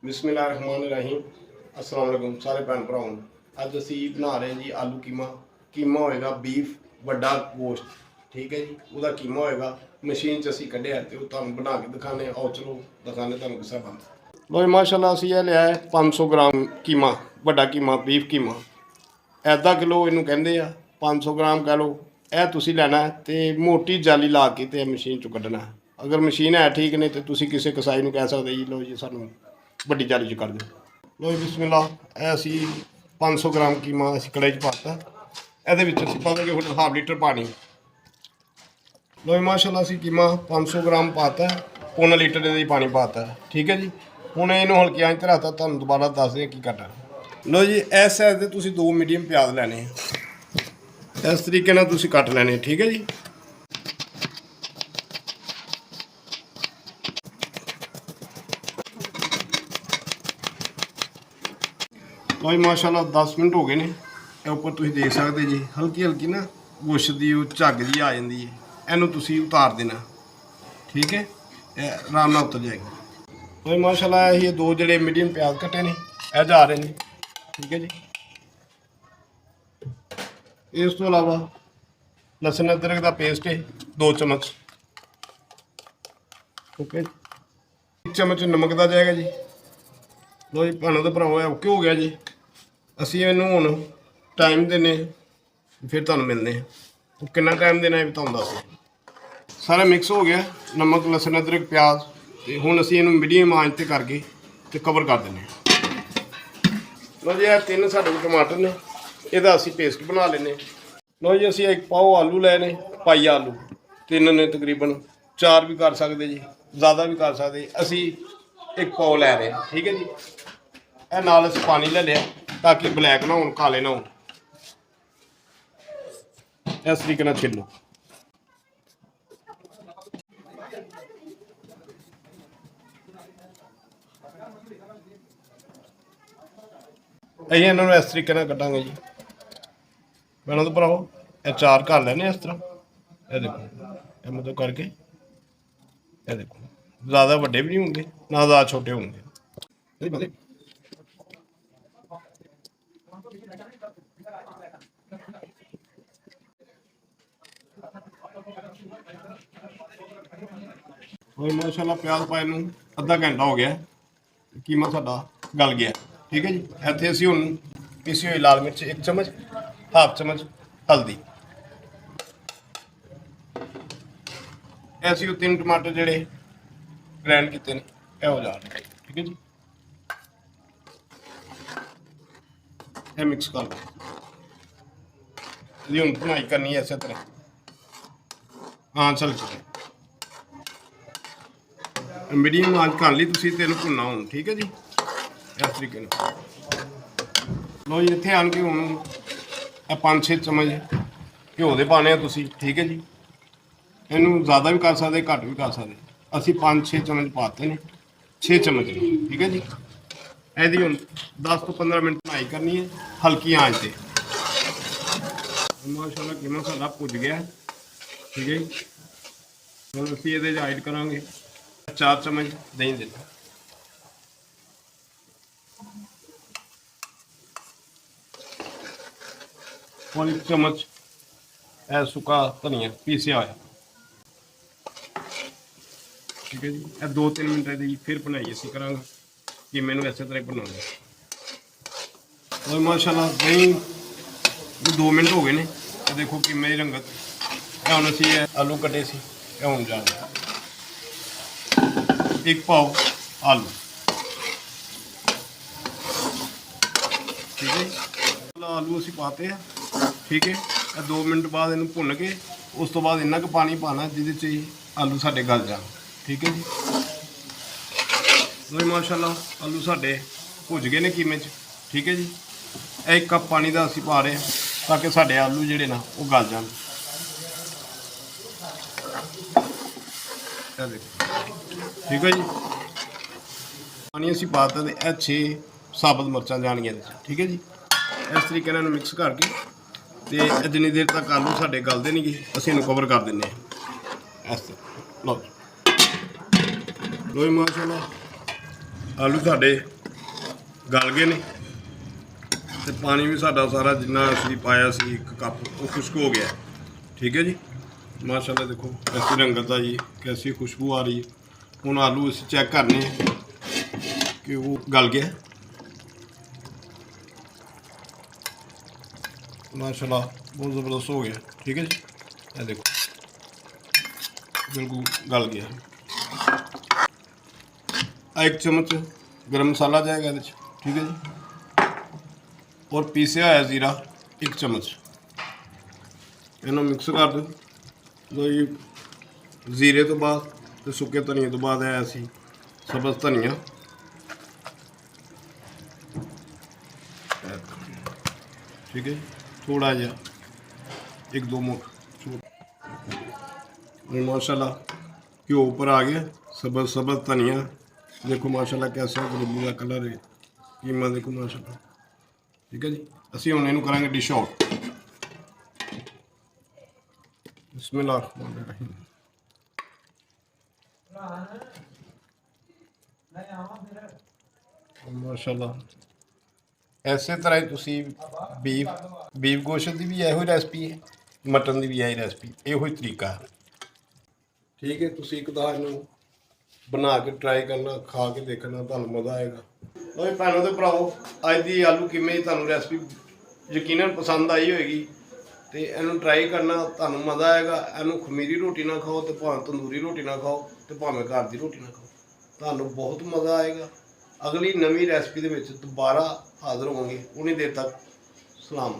बिस्मिल्लाहिर्रहमानिर्रहीम अस्सलाम वालेकुम सारे भैन भराओं अज असी बना रहे हैं जी आलू कीमा। कीमा होएगा बीफ वड्डा गोश्त, ठीक है जी। वह कीमा होएगा मशीन च असी कढ़िया तो तुहानूं बना के दिखाने। आओ चलो दिखाने तुहानूं किस बनता। लो माशाल्लाह असी यह लिया है 500 ग्राम कीमा, वड्डा कीमा बीफ कीमा। ऐदा किलो इनू कहते हैं, 500 ग्राम कह लो। यह तुसी लैना है तो मोटी जाली ला के ते मशीन चो कढ़ना है। अगर मशीन है ठीक नहीं तो तुसी किसी कसाई नूं कह सकते जी लो जी सानूं वड्डी जाली च कर दो। लो जी बिस्मिल्लाह यह असी 500 ग्राम कीमा असी कढ़ाई च पाता। ये असी पावांगे हुण हाफ लीटर पानी। लो माशाल्लाह असी कीमा 500 ग्राम पाता, पौना लीटर ये पानी पाता, ठीक है जी। हुण इहनूं हल्की आंच ते रखता, तुहानूं दोबारा दस दें की करना। लो जी इस साइज़ के तुसी 2 मीडियम प्याज लैने, इस तरीके नाल तुसी कट लैने, ठीक है जी। लो जी माशाल्लाह 10 मिनट हो गए ने। उपर तुम देख सकते जी हल्की हल्की ना गुश की झग जी आ जाती है। इनू तुम उतार देना, ठीक है, आराम नाल उतर जाएगा। लो जी माशाल्लाह ये 2 जोड़े मीडियम प्याज कट्टे ने यह जा रहे हैं, ठीक है जी। इस तो अलावा लसन अदरक का पेस्ट है 2 चम्मच, ओके। 1 चम्मच नमक का जाएगा जी। लो जी भैनों तो भरावो ओके हो गया जी। असी इनू हुण टाइम देने फिर तुहानूं मिलने तो कितना टाइम देना है भी तुहानूं दस। सारा मिक्स हो गया नमक लसन अदरक प्याज, तो हुण असी इनू मीडियम आंच ते करके ते कवर कर देने। लो जी यह 3 साडे कोल टमाटर ने, इहदा असी पेस्ट बना लेने। लो जी असी 1 पाव आलू लैने, पाई आलू 3 ने तकरीबन, 4 भी कर सकते जी, ज़्यादा भी कर सकते। असी 1 पाव लै रहे हैं, ठीक है जी। यह नाल असी पानी ले लिया ताकि ब्लैक ना हो, काले ना हो। इस तरीके नाल छिल लो। असीं इन्होंने इस तरीके नाल कटांगे जी। मैनों तो भराओ यह 4 कर लैने इस तरह। यह देखो यह मतलब करके, यह देखो ज़्यादा वड्डे भी नहीं होंगे ना ज़्यादा छोटे होंगे। और माशाल्लाह प्याज पाए नूं अद्धा घंटा हो गया, कीमा साडा गल गया, ठीक है जी। इत्थे असीं हुण पीसी हुई लाल मिर्च 1 चम्मच, हाफ चम्मच हल्दी, ऐसे 3 टमाटर जिहड़े ग्रैंड कीते ने यह हो जाण, ठीक है जी। यह मिक्स कर लो। इसदी हुण भुनाई करनी है इस तरह। हाँ चल मीडियम आंच कर ली तुसीं ते इहनूं भुनना हुण, ठीक है जी। इस तरीके नाल लो जी। इत्थे आन के हुण 5-6 चम्मच घ्यो दे पाने आ तुसीं, ठीक है जी। इनू ज़्यादा भी कर सकते घट भी कर सकते। असी 5-6 चम्मच पाते हैं, 6 चम्मच, ठीक है जी। यदि हम 10 तो 15 मिनट भुनाई करनी है हल्की आंच से। माशाल्लाह कीमा साडा भुज गया, ठीक है जी। हम असी ये ऐड करांगे 4 चम्मच दही देना, और 1 चम्मच सुका धनिया पीसिया होया, ठीक है जी। यह 2-3 मिनट की फिर बनाई असी करांगे कि मैनू इस तरह बनाना। और माशाल्लाह दही 2 मिनट हो गए ने। देखो कि मेरी रंगत हम असी आलू कटे से हुण जा 1 पाव आलू, ठीक है। आलू असी पाते हैं, ठीक है। 2 मिनट बाद इन्हू भुन के उस तो बाद इन्ना क पानी पाना जिहदे आलू साडे गल जाण, ठीक है जी। तो माशाल्लाह आलू साडे भुज गए ने कीमे च, ठीक है जी। 1 कप पानी का असी पा रहे हैं ताकि साडे आलू जिहड़े ना वो गल जाण। ठीक है जी। पानी असी पाता तो यह 6 साबुत मिर्चां जानियां, ठीक है जी। इस तरीके नाल मिक्स करके तो जिन्नी देर तक आलू साडे गलदे नहीं गे असीं इहनूं कवर कर दिंदे हैं इस तरह। लो लो माशाल्लाह आलू साडे ਗਲ ਗਏ ਨੇ ਤੇ ਪਾਣੀ ਵੀ ਸਾਡਾ ਸਾਰਾ ਜਿੰਨਾ ਅਸੀਂ ਪਾਇਆ ਸੀ 1 ਕੱਪ ਉਹ ਖੁਸ਼ਕ ਹੋ ਗਿਆ। ਠੀਕ ਹੈ ਜੀ, ਮਾਸ਼ਾਅੱਲਾ ਦੇਖੋ ਕੈਸੀ ਰੰਗਤ ਆ ਜੀ, ਕੈਸੀ ਖੁਸ਼ਬੂ ਆ ਰਹੀ ਹੈ। ਹੁਣ ਆਲੂ ਅਸੀਂ ਚੈੱਕ ਕਰਨੇ ਕਿ ਉਹ ਗਲ ਗਿਆ। ਮਾਸ਼ਾਅੱਲਾ ਬਹੁਤ ਜ਼ਬਰਦਸਤ ਹੋ ਗਿਆ। ਠੀਕ ਹੈ ਜੀ, ਇਹ ਦੇਖੋ ਬਿਲਕੁਲ ਗਲ ਗਿਆ। ਆ 1 ਚਮਚ ਗਰਮ ਮਸਾਲਾ ਜਾਏਗਾ ਇਹਦੇ 'ਚ। ਠੀਕ ਹੈ ਜੀ, ਔਰ ਪੀਸਿਆ ਹੋਇਆ ਜ਼ੀਰਾ 1 ਚਮਚ, ਇਹਨੂੰ ਮਿਕਸ ਕਰ ਦਿਓ। ਲਓ ਜੀ, ਜ਼ੀਰੇ ਤੋਂ ਬਾਅਦ ਤੇ ਸੁੱਕੇ ਧਨੀਏ ਤੋਂ ਬਾਅਦ ਹੈ ਅਸੀਂ ਸਬਜ਼ ਧਨੀਆ। ਠੀਕ ਹੈ ਜੀ, ਥੋੜਾ ਜਿਹਾ 1-2 ਮੁੱਠ माशाल्लाह घ्यो ऊपर आ गया। सब्ज सब्ज धनिया देखो माशाल्लाह कैसा गुलाबी का कलर है, कीमा देखो माशाल्लाह। ठीक है जी, असी हुण इहनूं करांगे डिश आउट। बिस्मिल्लाहिर्रहमानिर्रहीम। माशाल्लाह इसे तरह ही तुसी बीफ गोश्त की भी इहो रेसिपी है, मटन की भी यही रेसिपी, इहो तरीका है। ठीक है, तुसी एक दाल ਨੂੰ ਬਣਾ ਕੇ ਟਰਾਈ ਕਰਨਾ, ਖਾ ਕੇ ਦੇਖਣਾ, ਤੁਹਾਨੂੰ ਮਜ਼ਾ ਆਏਗਾ। ਓਏ ਭੈਣੋ ਤੇ ਭਰਾਓ, ਅੱਜ ਦੀ ਆਲੂ ਕੀਮੇ ਦੀ ਤੁਹਾਨੂੰ ਰੈਸਪੀ ਯਕੀਨਨ ਪਸੰਦ ਆਈ ਹੋਏਗੀ ਤੇ ਇਹਨੂੰ ਟਰਾਈ ਕਰਨਾ, ਤੁਹਾਨੂੰ ਮਜ਼ਾ ਆਏਗਾ। ਇਹਨੂੰ ਖਮੀਰੀ ਰੋਟੀ ਨਾਲ ਖਾਓ ਤੇ ਭਾਵੇਂ ਤੰਦੂਰੀ ਰੋਟੀ ਨਾਲ ਖਾਓ ਤੇ ਭਾਵੇਂ ਘਰ ਦੀ ਰੋਟੀ ਨਾਲ ਖਾਓ, ਤੁਹਾਨੂੰ ਬਹੁਤ ਮਜ਼ਾ ਆਏਗਾ। ਅਗਲੀ ਨਵੀਂ ਰੈਸਪੀ ਦੇ ਵਿੱਚ ਦੁਬਾਰਾ ਹਾਜ਼ਰ ਹੋਵਾਂਗੇ। ਉਨੀ ਦੇਰ ਤੱਕ ਸਲਾਮ।